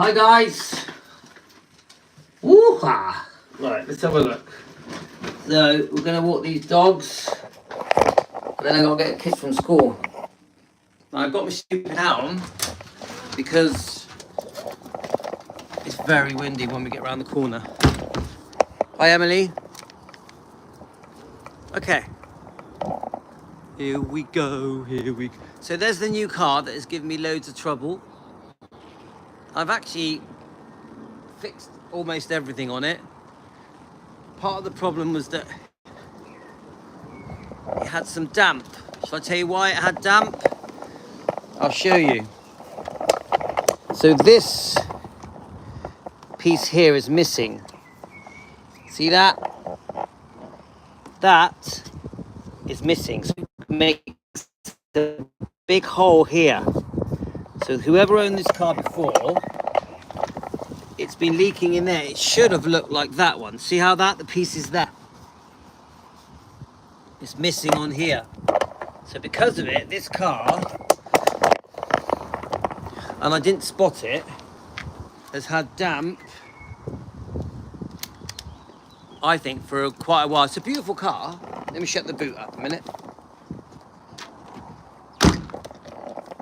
Hi guys. Woo-ha. Right, let's have a look. So we're gonna walk these dogs, and then I gotta get kids from school. Now, I've got my stupid hat on because it's very windy when we get around the corner. Hi Emily. Okay. Here we go, So there's the new car that has given me loads of trouble. I've actually fixed almost everything on it. Part of the problem was that it had some damp. Shall I tell you why it had damp? I'll show you. So this piece here is missing. See that? That is missing. So it makes a big hole here. So whoever owned this car before, it's been leaking in there. It should have looked like that one. See how the piece is there? It's missing on here. So because of it, this car, and I didn't spot it, has had damp, I think, for quite a while. It's a beautiful car. Let me shut the boot up a minute.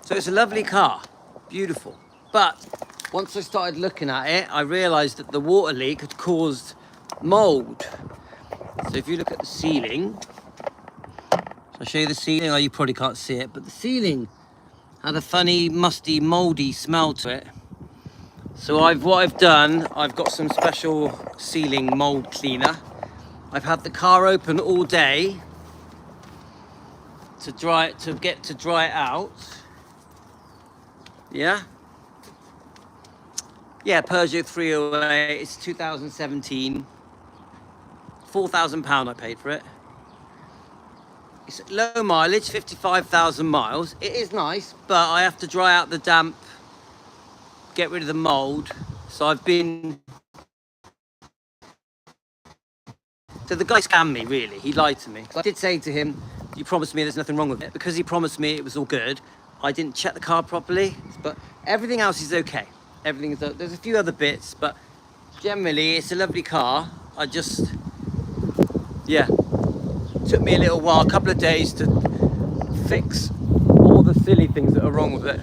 So it's a lovely car, beautiful. But once I started looking at it, I realized that the water leak had caused mold. So if you look at the ceiling, I'll show you the ceiling. Oh, you probably can't see it, but the ceiling had a funny, musty, moldy smell to it. So what I've done, I've got some special ceiling mold cleaner. I've had the car open all day to dry it out. Yeah, Peugeot 308. It's 2017. £4,000 I paid for it. It's low mileage, 55,000 miles. It is nice, but I have to dry out the damp, get rid of the mold. So I've been... So the guy scammed me, really. He lied to me. I did say to him, you promised me there's nothing wrong with it. Because he promised me it was all good, I didn't check the car properly. But everything else is okay. There's a few other bits, but generally it's a lovely car. I just... Yeah. Took me a little while, a couple of days to fix all the silly things that are wrong with it.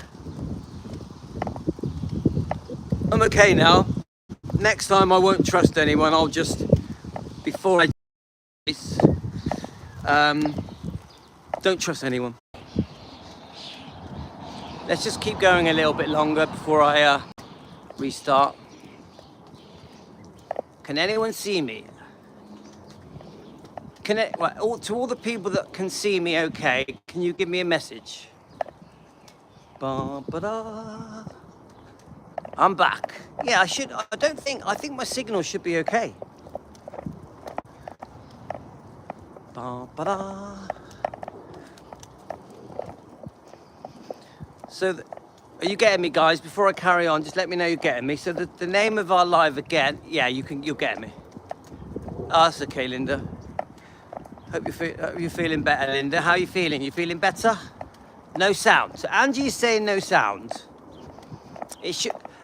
I'm okay now. Next time I won't trust anyone. I'll just, before I do this, don't trust anyone. Let's just keep going a little bit longer before I restart. Can anyone see me? To all the people that can see me okay, can you give me a message? Ba-ba-da. I'm back. Yeah, I think my signal should be okay. Ba-ba-da. So, are you getting me, guys? Before I carry on, just let me know you're getting me. So the name of our live again, yeah, you're getting me. Oh, that's okay, Linda. Hope you're feeling better, Linda. How are you feeling? You feeling better? No sound. So Angie is saying no sound.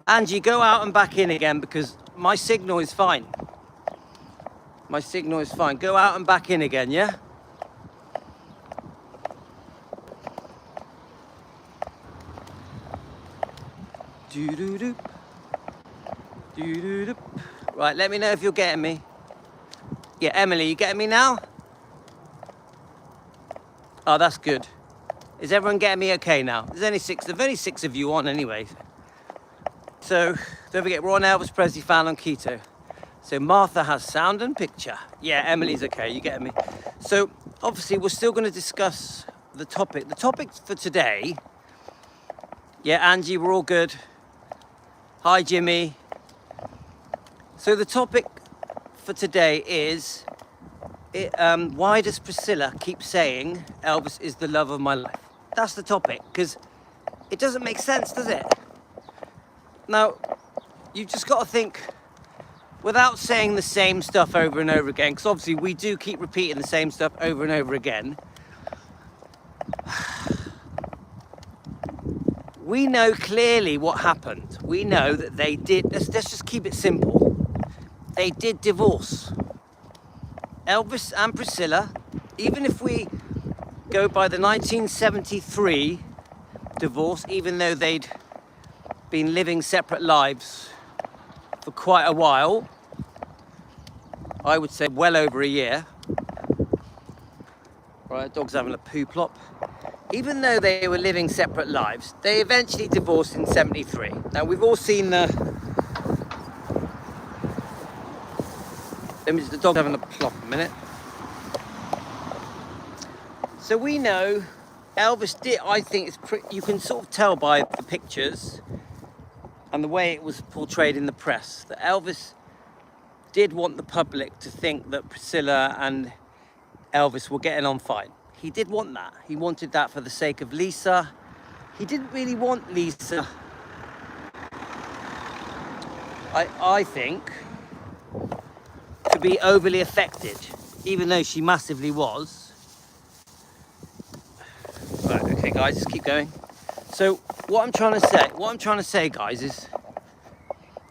Angie, go out and back in again because my signal is fine. My signal is fine. Go out and back in again, yeah? Doo-doo-doo. Doo-doo-doo. Right, let me know if you're getting me. Yeah, Emily, you getting me now? Oh, that's good. Is everyone getting me okay now? There's only six of you on anyway. So, don't forget, we're on Elvis Presley Fan on Keto. So Martha has sound and picture. Yeah, Emily's okay, you getting me? So, obviously, we're still going to discuss the topic. The topic for today... Yeah, Angie, we're all good. Hi, Jimmy. So the topic for today is... why does Priscilla keep saying Elvis is the love of my life? That's the topic, because it doesn't make sense, does it? Now, you've just got to think, without saying the same stuff over and over again, because obviously we do keep repeating the same stuff over and over again. we know clearly what happened. We know that they did, let's just keep it simple. They did divorce. Elvis and Priscilla, even if we go by the 1973 divorce, even though they'd been living separate lives for quite a while, I would say well over a year. Right, dog's having a poo plop. Even though they were living separate lives, they eventually divorced in 73. Now we've all seen the dog's having a plop a minute. So we know Elvis did, I think it's you can sort of tell by the pictures and the way it was portrayed in the press that Elvis did want the public to think that Priscilla and Elvis were getting on fine. He did want that. He wanted that for the sake of Lisa. He didn't really want Lisa, I think, to be overly affected, even though she massively was. Right, okay guys, just keep going. So what I'm trying to say guys is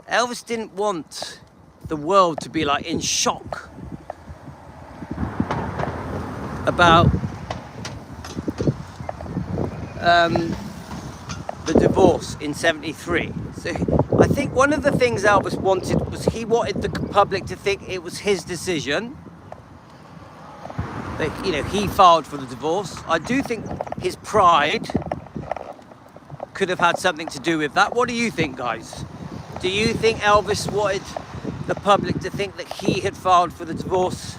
Elvis didn't want the world to be like in shock about the divorce in 73. So I think one of the things Elvis wanted was he wanted the public to think it was his decision, that, you know, he filed for the divorce. I do think his pride could have had something to do with that. What do you think, guys? Do you think Elvis wanted the public to think that he had filed for the divorce?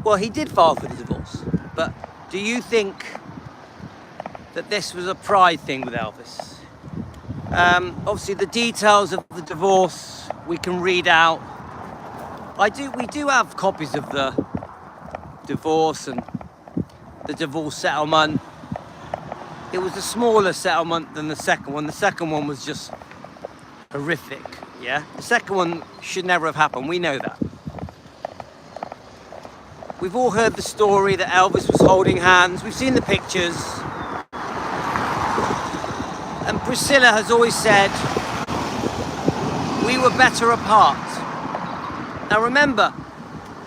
Well, he did file for the divorce, but do you think that this was a pride thing with Elvis? Obviously the details of the divorce we can read out. We do have copies of the divorce and the divorce settlement. It was a smaller settlement than the second one. The second one was just horrific, yeah? The second one should never have happened, we know that. We've all heard the story that Elvis was holding hands. We've seen the pictures. And Priscilla has always said, we were better apart. Now remember,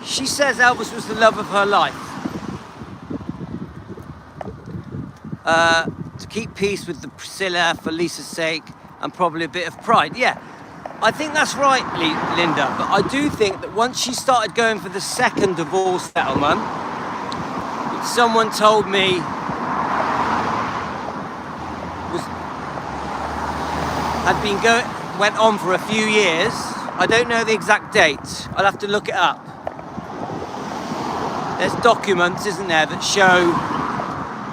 she says Elvis was the love of her life. To keep peace with the Priscilla for Lisa's sake and probably a bit of pride. Yeah, I think that's right, Linda. But I do think that once she started going for the second divorce settlement, which someone told me went on for a few years. I don't know the exact date. I'll have to look it up. There's documents, isn't there, that show...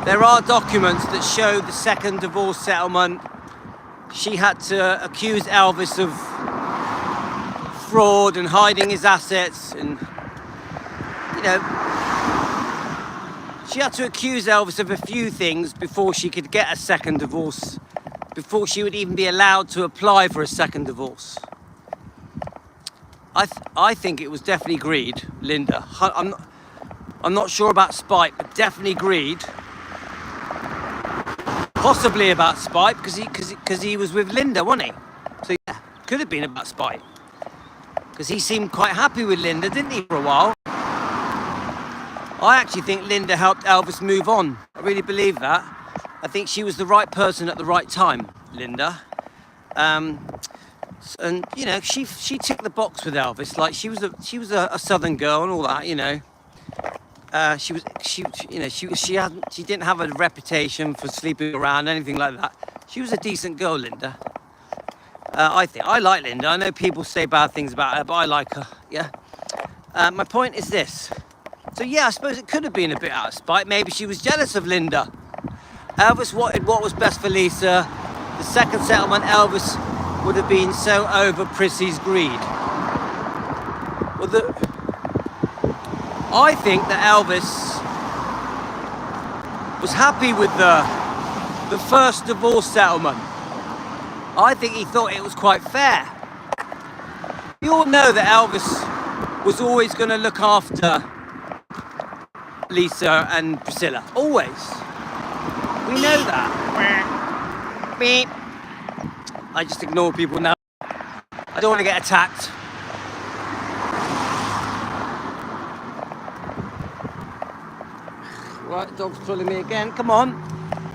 There are documents that show the second divorce settlement. She had to accuse Elvis of fraud and hiding his assets, and, you know, she had to accuse Elvis of a few things before she could get a second divorce, before she would even be allowed to apply for a second divorce. I think it was definitely greed, Linda. I'm not sure about spite, but definitely greed. Possibly about spite, because he was with Linda, wasn't he? So yeah, could have been about spite. Because he seemed quite happy with Linda, didn't he, for a while? I actually think Linda helped Elvis move on. I really believe that. I think she was the right person at the right time, Linda. And you know, she ticked the box with Elvis. Like she was a Southern girl and all that, you know. She didn't have a reputation for sleeping around, anything like that. She was a decent girl, Linda. I like Linda. I know people say bad things about her, but I like her. Yeah. My point is this. So yeah, I suppose it could have been a bit out of spite. Maybe she was jealous of Linda. Elvis wanted what was best for Lisa. The second settlement, Elvis would have been so over Prissy's greed. Well, I think that Elvis was happy with the first divorce settlement. I think he thought it was quite fair. You all know that Elvis was always going to look after Lisa and Priscilla. Always. We know that. I beep. I just ignore people now. I don't want to get attacked. Right, the dog's pulling me again. Come on.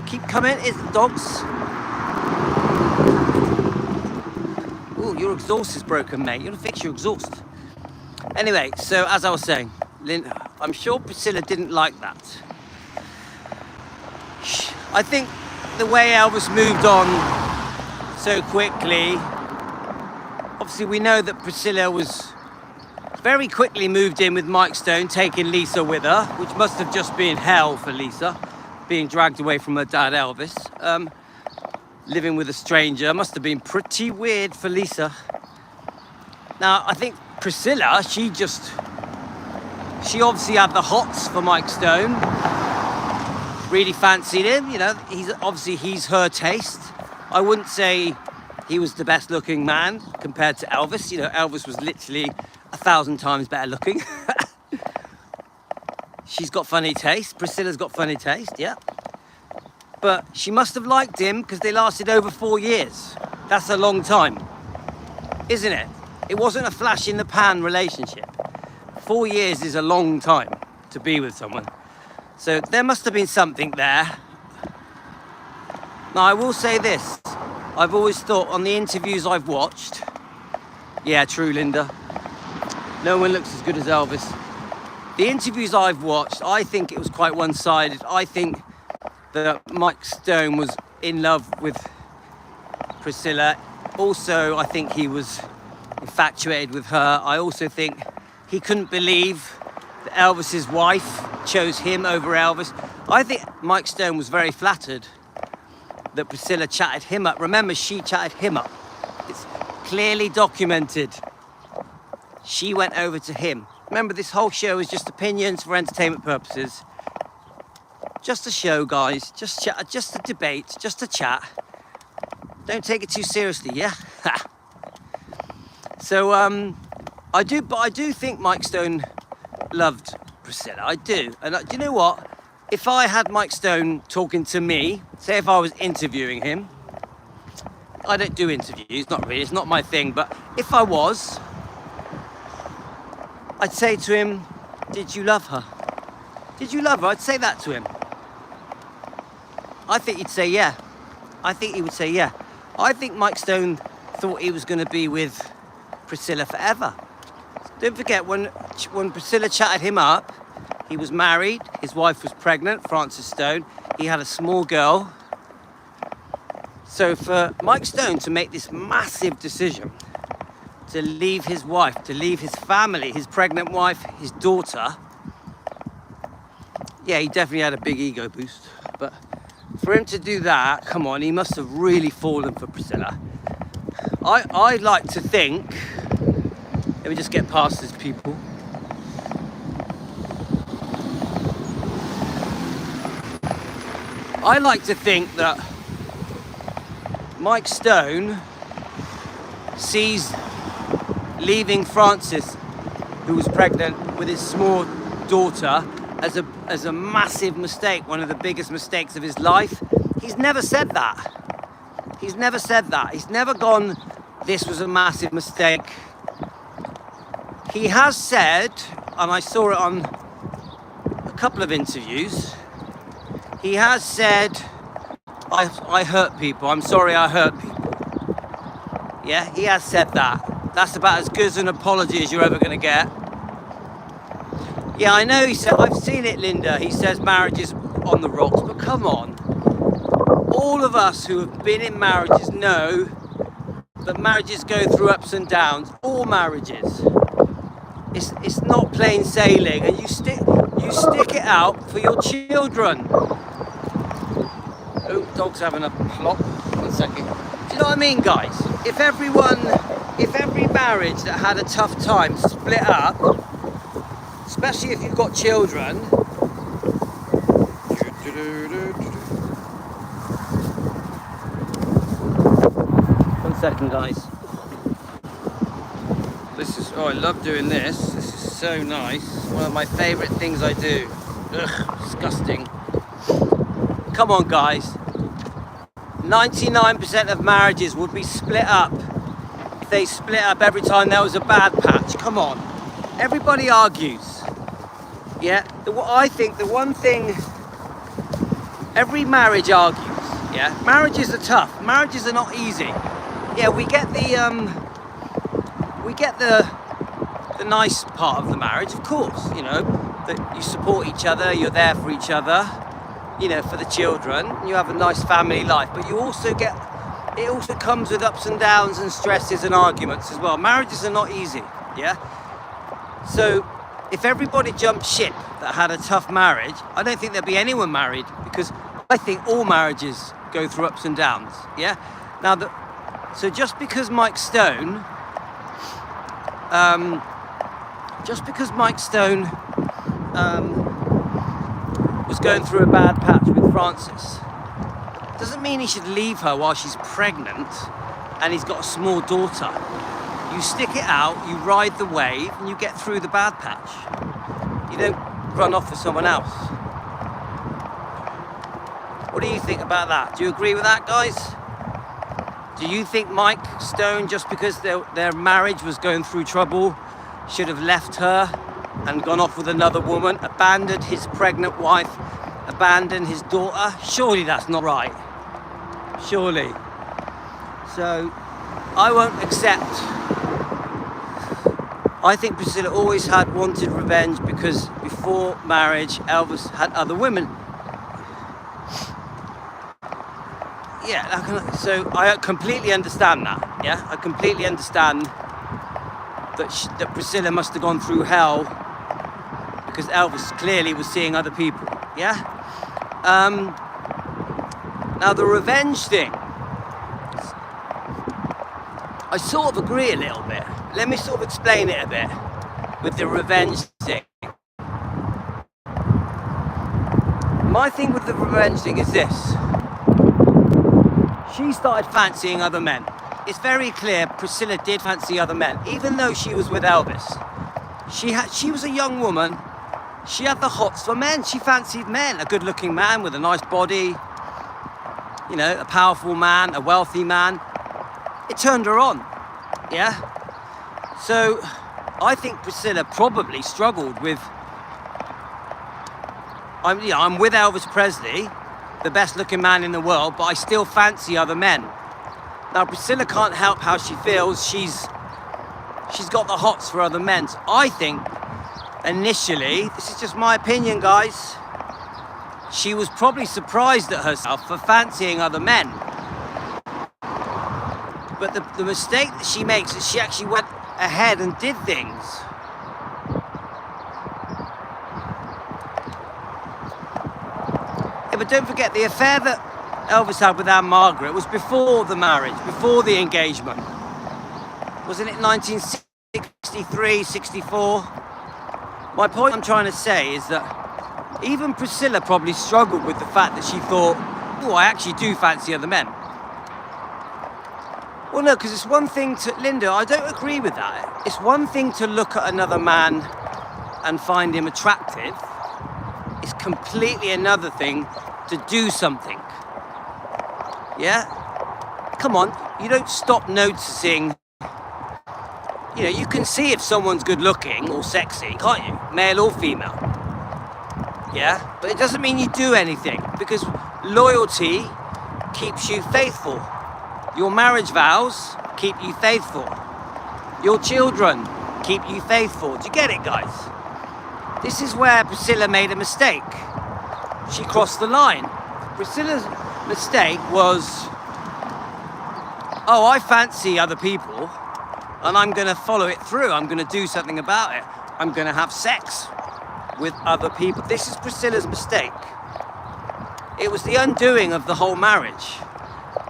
Keep coming. It's the dogs. Oh, your exhaust is broken, mate. You want to fix your exhaust. Anyway, so as I was saying, I'm sure Priscilla didn't like that. I think the way Elvis moved on so quickly, obviously we know that Priscilla was very quickly moved in with Mike Stone, taking Lisa with her, which must have just been hell for Lisa, being dragged away from her dad Elvis. Living with a stranger must have been pretty weird for Lisa. Now, I think Priscilla, she obviously had the hots for Mike Stone. Really fancied him, you know, he's her taste. I wouldn't say he was the best looking man compared to Elvis. You know, Elvis was literally 1,000 times better looking. She's got funny taste. Priscilla's got funny taste, yeah. But she must have liked him because they lasted over 4 years. That's a long time, isn't it? It wasn't a flash in the pan relationship. 4 years is a long time to be with someone. So there must have been something there. Now I will say this. I've always thought on the interviews I've watched, yeah, true, Linda. No one looks as good as Elvis. The interviews I've watched, I think it was quite one-sided. I think that Mike Stone was in love with Priscilla. Also, I think he was infatuated with her. I also think he couldn't believe that Elvis's wife chose him over Elvis. I think Mike Stone was very flattered that Priscilla chatted him up. Remember, she chatted him up. It's clearly documented. She went over to him. Remember, this whole show is just opinions for entertainment purposes. Just a show, guys. Just chat, just a debate, just a chat. Don't take it too seriously, yeah? So, I do think Mike Stone loved Priscilla. I do. And do you know what? If I had Mike Stone talking to me, say if I was interviewing him, I don't do interviews, not really, it's not my thing, but if I was, I'd say to him, did you love her? Did you love her? I'd say that to him. I think he'd say yeah. I think he would say yeah. I think Mike Stone thought he was going to be with Priscilla forever. Don't forget, when Priscilla chatted him up, he was married, his wife was pregnant, Frances Stone, he had a small girl. So for Mike Stone to make this massive decision to leave his wife, to leave his family, his pregnant wife, his daughter, yeah, he definitely had a big ego boost. But for him to do that, come on, he must have really fallen for Priscilla. I'd like to think, let me just get past these people. I like to think that Mike Stone sees leaving Frances, who was pregnant with his small daughter, as a massive mistake, one of the biggest mistakes of his life. He's never said that. He's never said that. He's never gone, this was a massive mistake. He has said, and I saw it on a couple of interviews, he has said, I hurt people. I'm sorry I hurt people. Yeah, he has said that. That's about as good as an apology as you're ever going to get. Yeah, I know he said, I've seen it, Linda. He says marriage is on the rocks, but come on. All of us who have been in marriages know that marriages go through ups and downs. All marriages. It's not plain sailing, and you stick it out for your children. Oh, dog's having a plop. 1 second. Do you know what I mean, guys? If every marriage that had a tough time split up, especially if you've got children. 1 second, guys. I love doing this. This is so nice. One of my favourite things I do. Ugh, disgusting. Come on, guys. 99% of marriages would be split up. If they split up every time there was a bad patch. Come on. Everybody argues. Yeah? I think the one thing... Every marriage argues. Yeah? Marriages are tough. Marriages are not easy. Yeah, we get the nice part of the marriage, of course, you know, that you support each other, you're there for each other, you know, for the children, you have a nice family life, but you also get, it also comes with ups and downs and stresses and arguments as well. Marriages are not easy, yeah? So if everybody jumped ship that had a tough marriage, I don't think there'd be anyone married, because I think all marriages go through ups and downs, yeah? Now, so just because Mike Stone was going through a bad patch with Frances, doesn't mean he should leave her while she's pregnant and he's got a small daughter. You stick it out, you ride the wave, and you get through the bad patch. You don't run off with someone else. What do you think about that? Do you agree with that, guys? Do you think Mike Stone, just because their marriage was going through trouble, should have left her and gone off with another woman, abandoned his pregnant wife, abandoned his daughter? Surely that's not right. Surely. So, I won't accept. I think Priscilla always had wanted revenge because before marriage, Elvis had other women. Yeah, so I completely understand that, yeah? I completely understand that Priscilla must have gone through hell because Elvis clearly was seeing other people, yeah? Now the revenge thing, I sort of agree a little bit. Let me sort of explain it a bit with the revenge thing. My thing with the revenge thing is this. She started fancying other men. It's very clear Priscilla did fancy other men, even though she was with Elvis. She was a young woman. She had the hots for men. She fancied men. A good-looking man with a nice body, you know, a powerful man, a wealthy man. It turned her on, yeah? So I think Priscilla probably struggled with... I'm with Elvis Presley, the best-looking man in the world, but I still fancy other men. Now, Priscilla can't help how she feels. She's got the hots for other men. So I think, initially, this is just my opinion, guys, she was probably surprised at herself for fancying other men. But the mistake that she makes is she actually went ahead and did things. But don't forget, the affair that Elvis had with Anne Margaret was before the marriage, before the engagement. Wasn't it 1963, 64? My point I'm trying to say is that even Priscilla probably struggled with the fact that she thought, oh, I actually do fancy other men. Well, no, because it's one thing to... Linda, I don't agree with that. It's one thing to look at another man and find him attractive. It's completely another thing to do something. Yeah? Come on, you don't stop noticing. You know, you can see if someone's good looking or sexy, can't you? Male or female. Yeah? But it doesn't mean you do anything, because loyalty keeps you faithful. Your marriage vows keep you faithful. Your children keep you faithful. Do you get it, guys? This is where Priscilla made a mistake. She crossed the line. Priscilla's mistake was, oh, I fancy other people and I'm going to follow it through. I'm going to do something about it. I'm going to have sex with other people. This is Priscilla's mistake. It was the undoing of the whole marriage.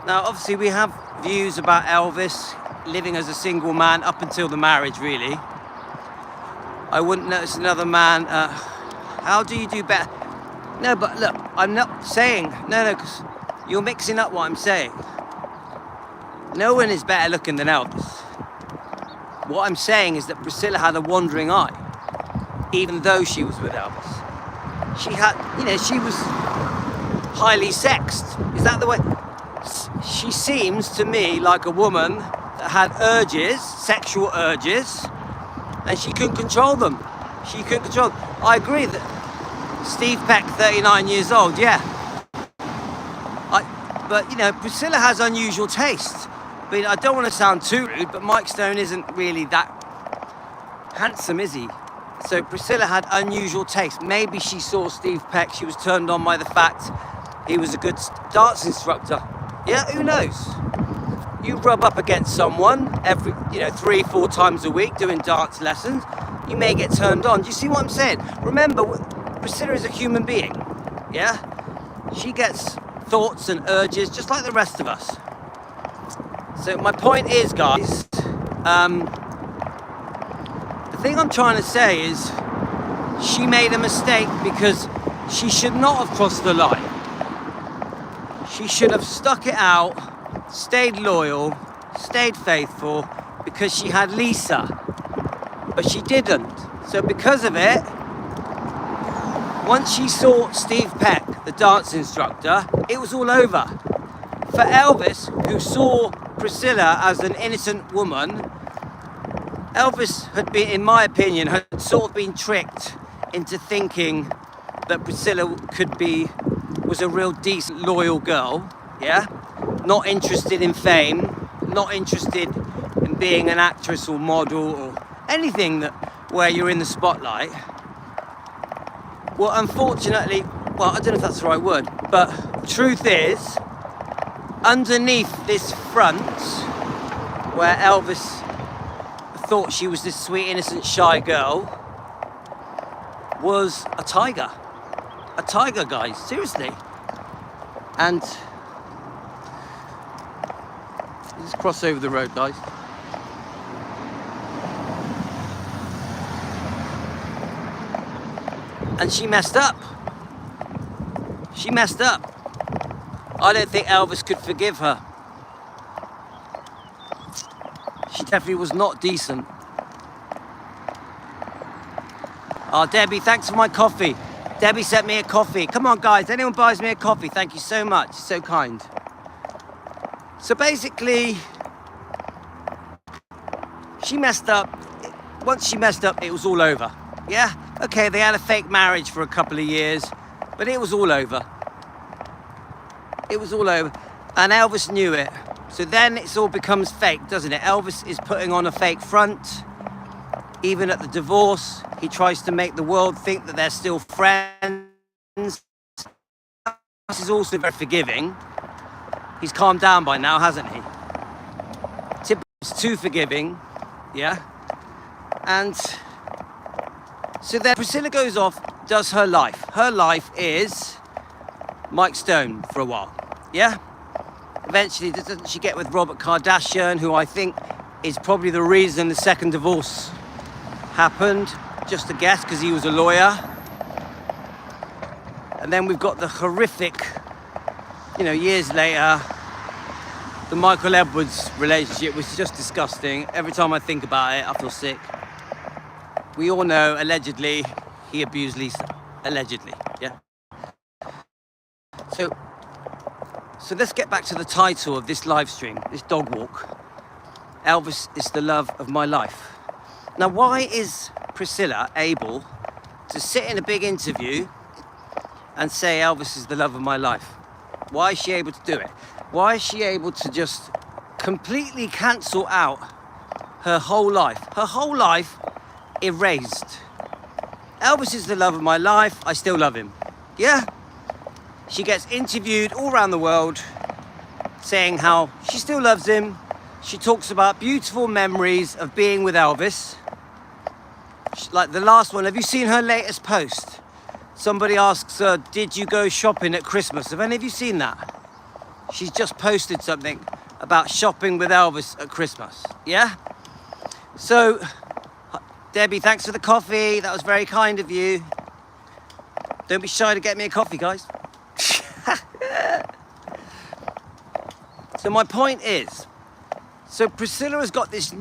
Now, obviously, we have views about Elvis living as a single man up until the marriage, really. I wouldn't notice another man. How do you do better? No, but look, I'm not saying... No, because you're mixing up what I'm saying. No one is better looking than Elvis. What I'm saying is that Priscilla had a wandering eye, even though she was with Elvis. She had, you know, she was highly sexed. Is that the way? she seems to me like a woman that had urges, sexual urges, and she couldn't control them. She couldn't control them. I agree that Steve Peck, 39 years old, yeah. But, you know, Priscilla has unusual taste. I mean, I don't want to sound too rude, but Mike Stone isn't really that handsome, is he? So Priscilla had unusual taste. Maybe she saw Steve Peck, she was turned on by the fact he was a good dance instructor. Yeah, who knows? You rub up against someone every, 3-4 times a week doing dance lessons, you may get turned on. Do you see what I'm saying? Remember, Priscilla is a human being, yeah? She gets thoughts and urges just like the rest of us. So my point is, guys, the thing I'm trying to say is she made a mistake because she should not have crossed the line. She should have stuck it out, stayed loyal, stayed faithful, because she had Lisa, but she didn't. So because of it, once she saw Steve Peck, the dance instructor, it was all over. For Elvis, who saw Priscilla as an innocent woman, Elvis had been, in my opinion, had sort of been tricked into thinking that Priscilla was a real decent, loyal girl, yeah? Not interested in fame, not interested in being an actress or model or anything where you're in the spotlight. Well, unfortunately, I don't know if that's the right word, but truth is, underneath this front, where Elvis thought she was this sweet, innocent, shy girl, was a tiger. A tiger, guys, seriously. And let's cross over the road, guys. And she messed up. She messed up. I don't think Elvis could forgive her. She definitely was not decent. Oh, Debbie, thanks for my coffee. Debbie sent me a coffee. Come on, guys. Anyone buys me a coffee? Thank you so much. So kind. So basically, she messed up. Once she messed up, it was all over. Yeah? Okay, they had a fake marriage for a couple of years, but it was all over. It was all over. And Elvis knew it. So then it all becomes fake, doesn't it? Elvis is putting on a fake front. Even at the divorce, he tries to make the world think that they're still friends. This is also very forgiving. He's calmed down by now, hasn't he? Tip's too forgiving, yeah? And so then Priscilla goes off, does her life. Her life is Mike Stone for a while, yeah? Eventually, doesn't she get with Robert Kardashian, who I think is probably the reason the second divorce happened, just a guess, because he was a lawyer. And then we've got the horrific, years later, the Michael Edwards relationship, which is just disgusting. Every time I think about it, I feel sick. We all know, allegedly, he abused Lisa. Allegedly, yeah? So let's get back to the title of this live stream, this dog walk. Elvis is the love of my life. Now, why is Priscilla able to sit in a big interview and say Elvis is the love of my life? Why is she able to do it? Why is she able to just completely cancel out her whole life? Her whole life erased. Elvis is the love of my life. I still love him. Yeah? She gets interviewed all around the world saying how she still loves him. She talks about beautiful memories of being with Elvis. Like the last one, have you seen her latest post? Somebody asks her, did you go shopping at Christmas? Have any of you seen that? She's just posted something about shopping with Elvis at Christmas, yeah? So, Debbie, thanks for the coffee. That was very kind of you. Don't be shy to get me a coffee, guys. So my point is, so Priscilla has got this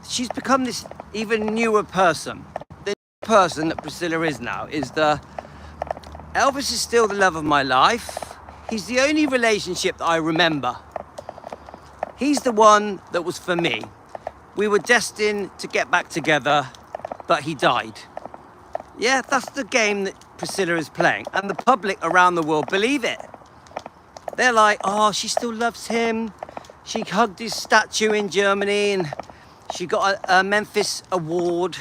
she's become this even newer person. The new person that Priscilla is now is Elvis is still the love of my life. He's the only relationship that I remember He's the one that was for me. We were destined to get back together, but he died. Yeah, that's the game that Priscilla is playing. And the public around the world believe it. They're like, oh, she still loves him. She hugged his statue in Germany and she got a Memphis award.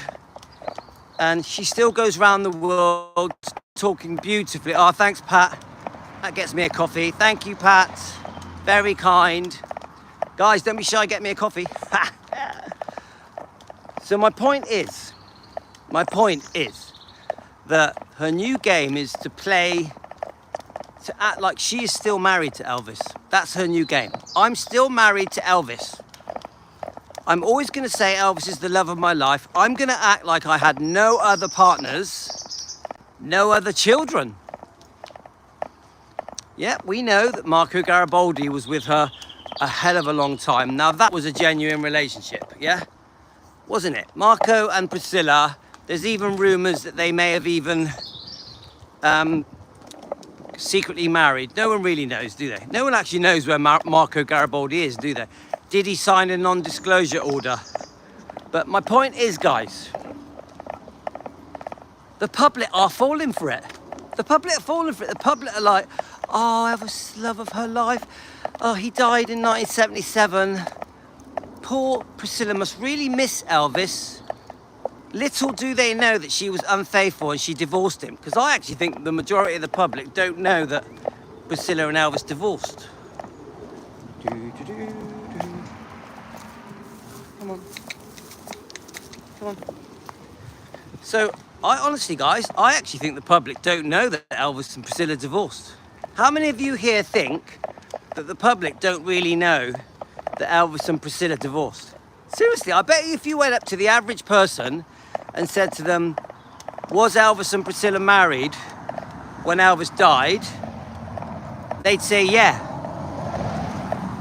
And she still goes around the world talking beautifully. Oh, thanks, Pat. That gets me a coffee. Thank you, Pat. Very kind. Guys, don't be shy, get me a coffee. So my point is that her new game is to act like she is still married to Elvis. That's her new game. I'm still married to Elvis. I'm always going to say Elvis is the love of my life. I'm going to act like I had no other partners, no other children. Yeah, we know that Marco Garibaldi was with her a hell of a long time. Now that was a genuine relationship, yeah? Wasn't it? Marco and Priscilla, there's even rumors that they may have even secretly married. No one really knows, do they? No one actually knows where Marco Garibaldi is, do they? Did he sign a non-disclosure order? But my point is, guys, the public are falling for it. The public are falling for it. The public are like, oh, Elvis, love of her life. Oh, he died in 1977. Poor Priscilla must really miss Elvis. Little do they know that she was unfaithful and she divorced him. Because I actually think the majority of the public don't know that Priscilla and Elvis divorced. Come on. Come on. So, I honestly, guys, I actually think the public don't know that Elvis and Priscilla divorced. How many of you here think that the public don't really know that Elvis and Priscilla divorced? Seriously, I bet you if you went up to the average person and said to them, was Elvis and Priscilla married when Elvis died? They'd say, yeah.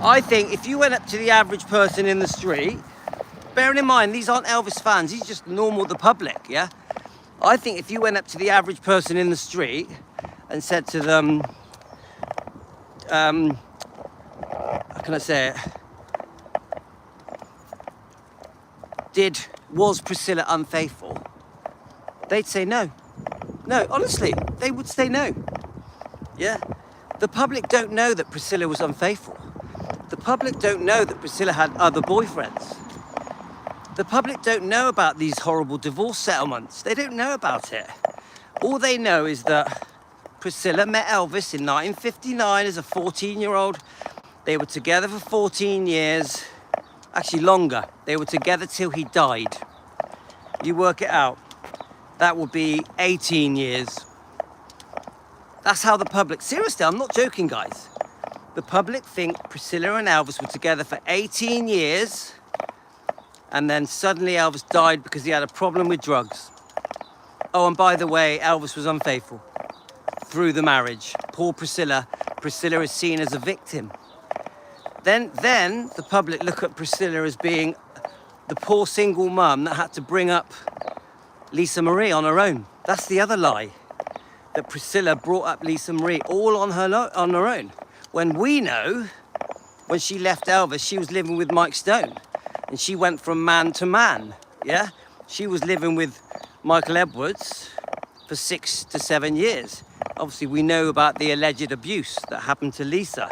I think if you went up to the average person in the street, bearing in mind, these aren't Elvis fans, these are just normal, the public, yeah? I think if you went up to the average person in the street and said to them, how can I say it? Was Priscilla unfaithful? They'd say no. No, honestly, they would say no. Yeah? The public don't know that Priscilla was unfaithful. The public don't know that Priscilla had other boyfriends. The public don't know about these horrible divorce settlements. They don't know about it. All they know is that Priscilla met Elvis in 1959 as a 14-year-old. They were together for 14 years. Actually, longer. They were together till he died. You work it out. That would be 18 years. That's how the public... Seriously, I'm not joking, guys. The public think Priscilla and Elvis were together for 18 years, and then suddenly Elvis died because he had a problem with drugs. Oh, and by the way, Elvis was unfaithful through the marriage. Poor Priscilla. Priscilla is seen as a victim. Then the public look at Priscilla as being the poor single mum that had to bring up Lisa Marie on her own. That's the other lie, that Priscilla brought up Lisa Marie all on her own. When we know, when she left Elvis, she was living with Mike Stone. And she went from man to man, yeah? She was living with Michael Edwards for 6 to 7 years. Obviously, we know about the alleged abuse that happened to Lisa.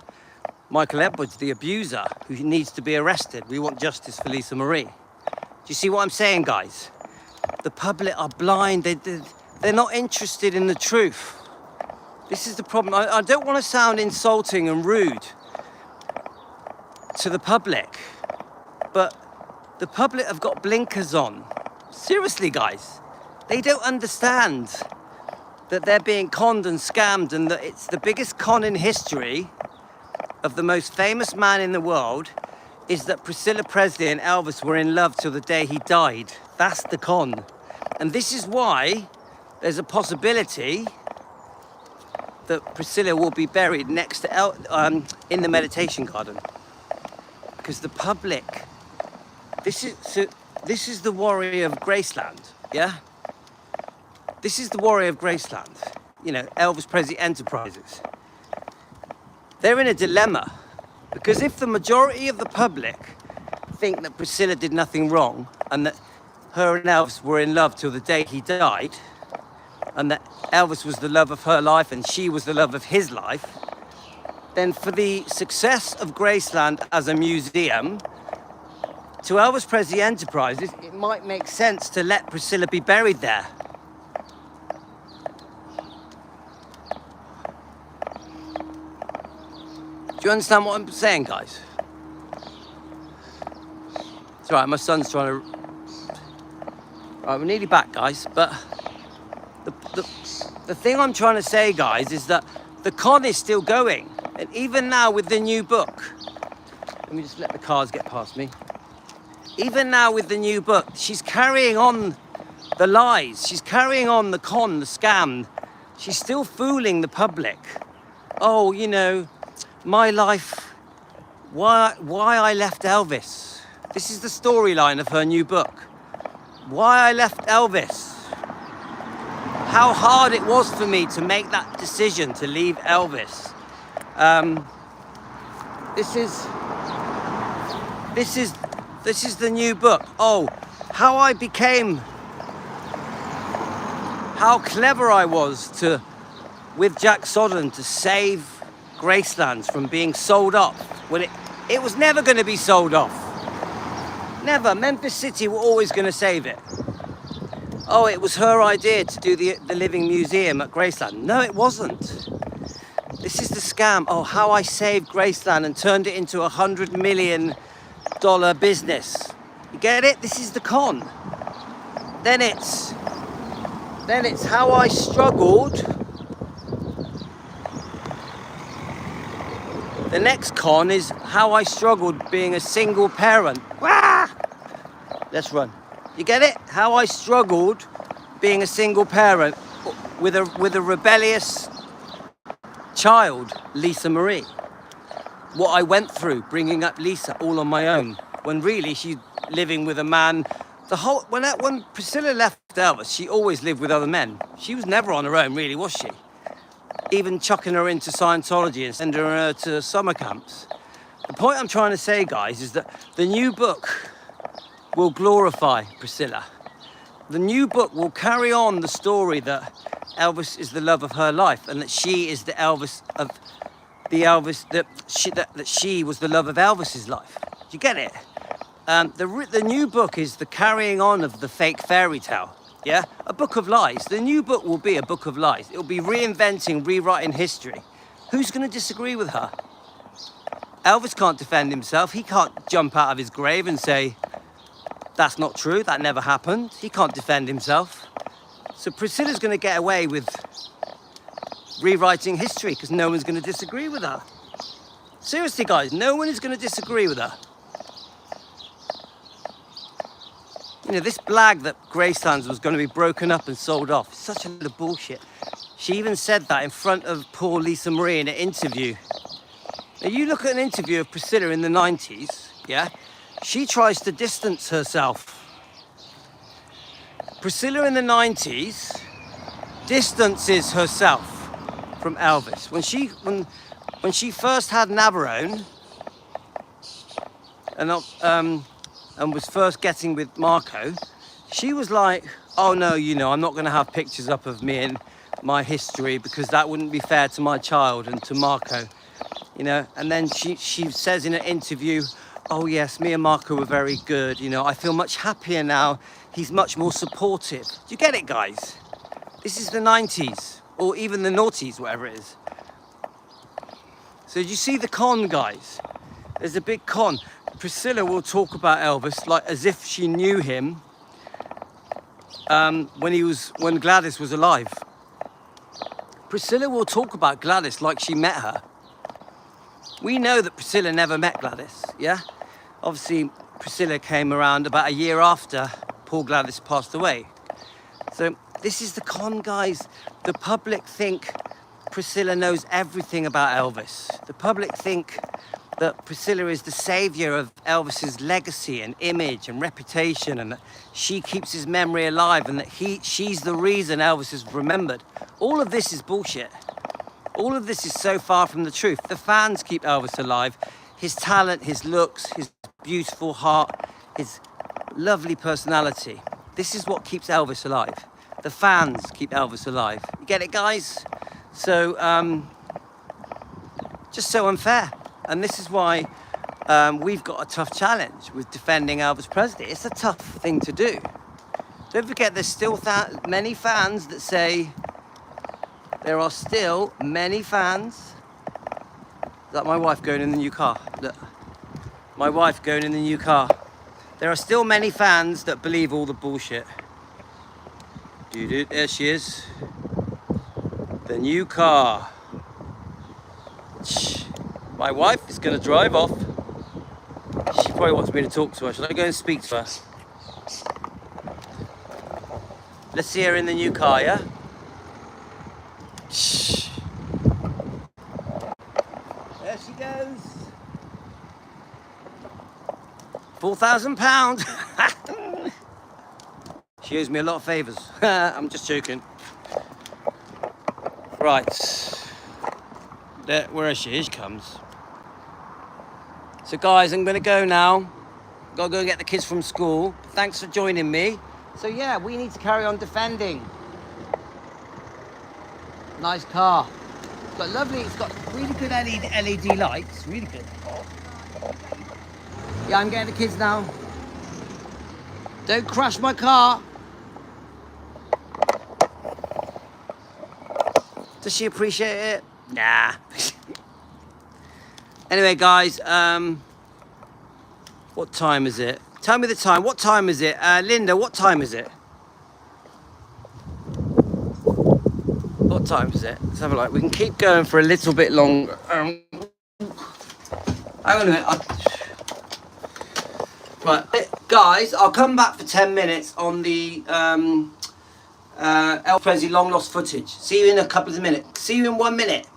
Michael Edwards, the abuser, who needs to be arrested. We want justice for Lisa Marie. Do you see what I'm saying, guys? The public are blind. They're not interested in the truth. This is the problem. I don't want to sound insulting and rude to the public, but the public have got blinkers on. Seriously, guys. They don't understand that they're being conned and scammed, and that it's the biggest con in history of the most famous man in the world is that Priscilla Presley and Elvis were in love till the day he died. That's the con. And this is why there's a possibility that Priscilla will be buried next to in the meditation garden. Because the public, this is the warrior of Graceland, yeah? This is the warrior of Graceland. You know, Elvis Presley Enterprises. They're in a dilemma. Because if the majority of the public think that Priscilla did nothing wrong and that her and Elvis were in love till the day he died, and that Elvis was the love of her life and she was the love of his life, then for the success of Graceland as a museum, to Elvis Presley Enterprises, it might make sense to let Priscilla be buried there. Do you understand what I'm saying, guys? It's all right, my son's trying to... All right, we're nearly back, guys, but the thing I'm trying to say, guys, is that the con is still going. And even now with the new book, let me just let the cars get past me. Even now with the new book, she's carrying on the lies. She's carrying on the con, the scam. She's still fooling the public. Oh, you know, my life, why I left Elvis. This is the storyline of her new book. Why I left Elvis. How hard it was for me to make that decision to leave Elvis. This is the new book. Oh, how I became, how clever I was with Jack Sodden to save Gracelands from being sold off when it was never going to be sold off. Never. Memphis City were always going to save it. Oh, it was her idea to do the Living Museum at Graceland. No, it wasn't. This is the scam. Oh, how I saved Graceland and turned it into $100 million business. You get it? This is the con. Then it's how I struggled. The next con is how I struggled being a single parent. Wah! Let's run. You get it? How I struggled being a single parent with a rebellious child, Lisa Marie. What I went through bringing up Lisa all on my own, when really she's living with a man. When Priscilla left Elvis, she always lived with other men. She was never on her own, really, was she? Even chucking her into Scientology and sending her to summer camps. The point I'm trying to say, guys, is that the new book will glorify Priscilla. The new book will carry on the story that Elvis is the love of her life and that she is the Elvis of the Elvis, that she was the love of Elvis's life. Do you get it? The new book is the carrying on of the fake fairy tale. Yeah? A book of lies. The new book will be a book of lies. It will be reinventing, rewriting history. Who's going to disagree with her? Elvis can't defend himself. He can't jump out of his grave and say, that's not true, that never happened. He can't defend himself. So Priscilla's going to get away with rewriting history because no one's going to disagree with her. Seriously, guys, no one is going to disagree with her. You know, this blag that Gracelands was going to be broken up and sold off is such a lot of bullshit. She even said that in front of poor Lisa Marie in an interview. Now, you look at an interview of Priscilla in the 90s, yeah? She tries to distance herself. Priscilla in the 90s distances herself from Elvis. When she first had Navarone and was first getting with Marco, she was like, oh no, you know, I'm not going to have pictures up of me and my history because that wouldn't be fair to my child and to Marco, you know. And then she says in an interview, oh yes, me and Marco were very good, you know, I feel much happier now. He's much more supportive. Do you get it, guys? This is the 90s, or even the noughties, whatever it is. So do you see the con, guys? There's a big con. Priscilla will talk about Elvis like as if she knew him when Gladys was alive. Priscilla will talk about Gladys like she met her. We know that Priscilla never met Gladys, yeah? Obviously, Priscilla came around about a year after poor Gladys passed away. So this is the con, guys. The public think Priscilla knows everything about Elvis. The public think that Priscilla is the savior of Elvis's legacy and image and reputation, and that she keeps his memory alive, and that she's the reason Elvis is remembered. All of this is bullshit. All of this is so far from the truth. The fans keep Elvis alive. his talent, his looks, his beautiful heart, his lovely personality. This is what keeps Elvis alive. The fans keep Elvis alive. You get it, guys? So, just so unfair. And this is why we've got a tough challenge with defending Elvis Presley. It's a tough thing to do. Don't forget, there's still many fans that say, there are still many fans. Is that my wife going in the new car? Look, my wife going in the new car. There are still many fans that believe all the bullshit. There she is. The new car. My wife is going to drive off. She probably wants me to talk to her. Should I go and speak to her? Let's see her in the new car, yeah? Shh. There she goes. £4,000. She owes me a lot of favours. I'm just joking. Right. There, where she is, comes. So guys, I'm gonna go now. Gotta go get the kids from school. Thanks for joining me. So yeah, we need to carry on defending. Nice car. It's got lovely, it's got really good LED lights, really good. Yeah, I'm getting the kids now. Don't crash my car. Does she appreciate it? Nah. Anyway, guys, what time is it? Tell me the time. What time is it? Linda, what time is it? What time is it? Let's have a look. We can keep going for a little bit longer. Hang on a minute. Right, guys, I'll come back for 10 minutes on the Elvis Presley long lost footage. See you in a couple of minutes. See you in 1 minute.